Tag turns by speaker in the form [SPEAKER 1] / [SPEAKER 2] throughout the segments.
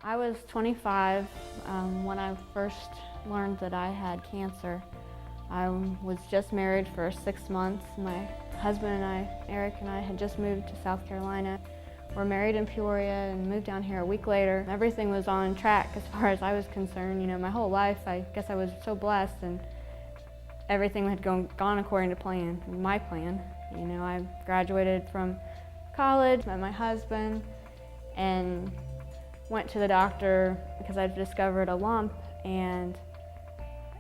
[SPEAKER 1] I was 25 when I first learned that I had cancer. I was just married for 6 months. My husband and I, Eric and I, had just moved to South Carolina. We're married in Peoria and moved down here a week later. Everything was on track as far as I was concerned. You know, my whole life, I guess I was so blessed, and everything had gone according to plan, my plan. You know, I graduated from college, met my husband, and went to the doctor because I discovered a lump, and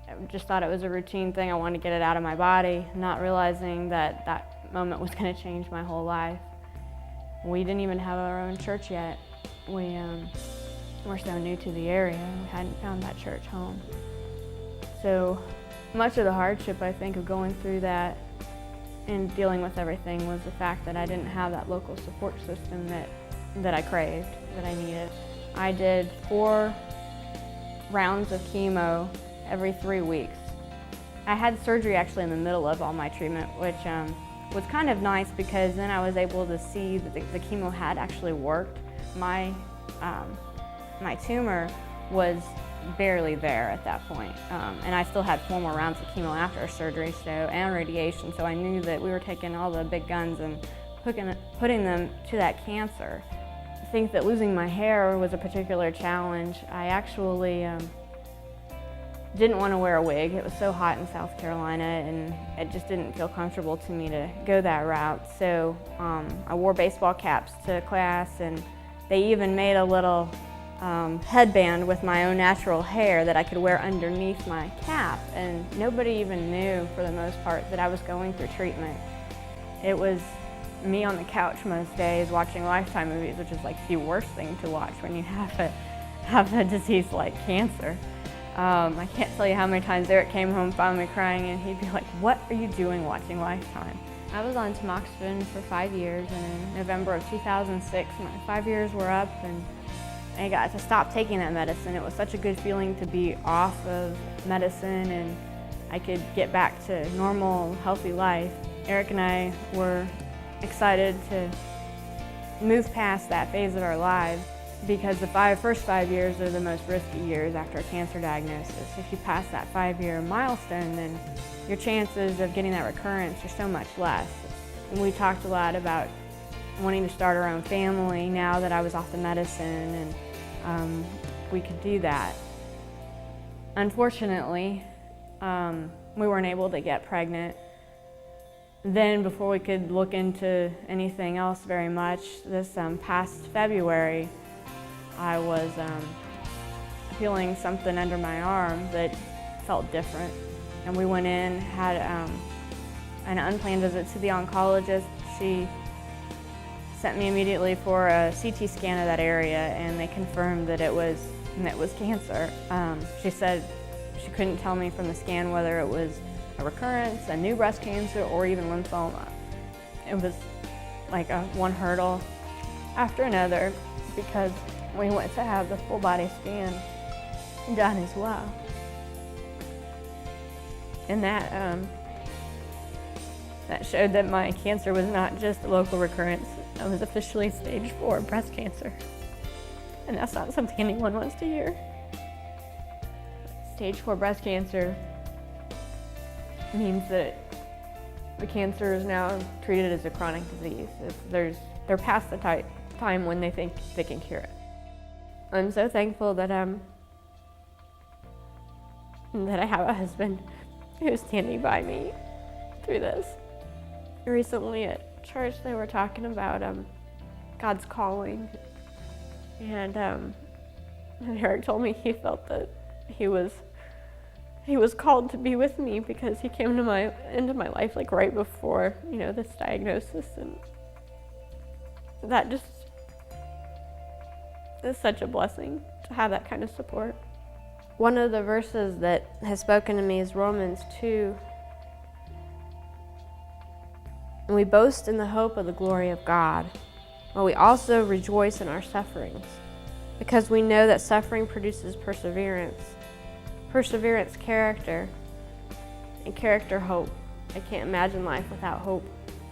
[SPEAKER 1] I just thought it was a routine thing. I wanted to get it out of my body, not realizing that that moment was going to change my whole life. We didn't even have our own church yet. We're so new to the area, and we hadn't found that church home. So much of the hardship, I think, of going through that and dealing with everything was the fact that I didn't have that local support system that I craved, that I needed. I did 4 rounds of chemo every 3 weeks. I had surgery actually in the middle of all my treatment, which was kind of nice because then I was able to see that the chemo had actually worked. My tumor was barely there at that point, and I still had 4 more rounds of chemo after surgery, and radiation, so I knew that we were taking all the big guns and putting them to that cancer. I think that losing my hair was a particular challenge. I actually didn't want to wear a wig. It was so hot in South Carolina, and it just didn't feel comfortable to me to go that route. So I wore baseball caps to class, and they even made a little headband with my own natural hair that I could wear underneath my cap, and nobody even knew, for the most part, that I was going through treatment. It was me on the couch most days watching Lifetime movies, which is like the worst thing to watch when you have a disease like cancer. I can't tell you how many times Eric came home, found me crying, and he'd be like, "What are you doing watching Lifetime?" I was on tamoxifen for 5 years, and in November of 2006, my 5 years were up, and I got to stop taking that medicine. It was such a good feeling to be off of medicine, and I could get back to normal, healthy life. Eric and I were excited to move past that phase of our lives because the first 5 years are the most risky years after a cancer diagnosis. If you pass that 5-year milestone, then your chances of getting that recurrence are so much less. And we talked a lot about wanting to start our own family now that I was off the medicine, and we could do that. Unfortunately, we weren't able to get pregnant. Then, before we could look into anything else very much, this past February, I was feeling something under my arm that felt different. And we went in, had an unplanned visit to the oncologist. She sent me immediately for a CT scan of that area, and they confirmed that it was cancer. She said she couldn't tell me from the scan whether it was a recurrence, a new breast cancer, or even lymphoma. It was like one hurdle after another because we went to have the full body scan done as well. And that showed that my cancer was not just a local recurrence. I was officially stage 4 breast cancer. And that's not something anyone wants to hear. Stage 4 breast cancer means that the cancer is now treated as a chronic disease. They're past the time when they think they can cure it. I'm so thankful that I have a husband who's standing by me through this. Recently at church they were talking about God's calling, and Eric told me he felt that he was called to be with me because he came into my life like right before, this diagnosis, and that just is such a blessing to have that kind of support. One of the verses that has spoken to me is Romans 2. And we boast in the hope of the glory of God, while we also rejoice in our sufferings, because we know that suffering produces perseverance. Perseverance, character, and character, hope. I can't imagine life without hope.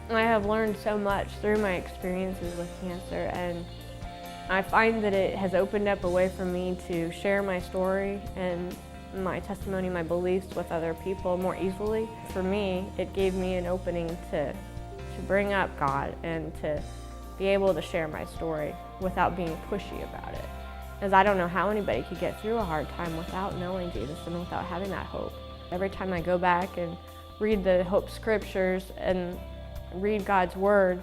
[SPEAKER 1] I have learned so much through my experiences with cancer, and
[SPEAKER 2] I find that it has opened up a way for me to share my story and my testimony, my beliefs with other people more easily. For me, it gave me an opening to bring up God and to be able to share my story without being pushy about it. As I don't know how anybody could get through a hard time without knowing Jesus and without having that hope. Every time I go back and read the Hope Scriptures and read God's Word,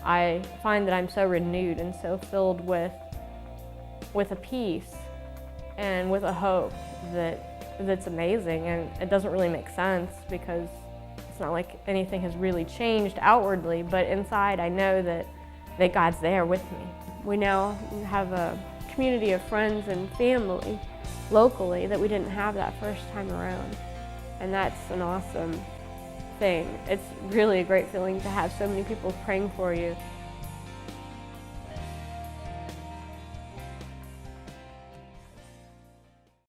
[SPEAKER 2] I find that I'm so renewed and so filled with a peace and with a hope that's amazing, and it doesn't really make sense because it's not like anything has really changed outwardly, but inside I know that God's there with me. We now have a community of friends and family locally that we didn't have that first time around, and that's an awesome thing. It's really a great feeling to have so many people praying for you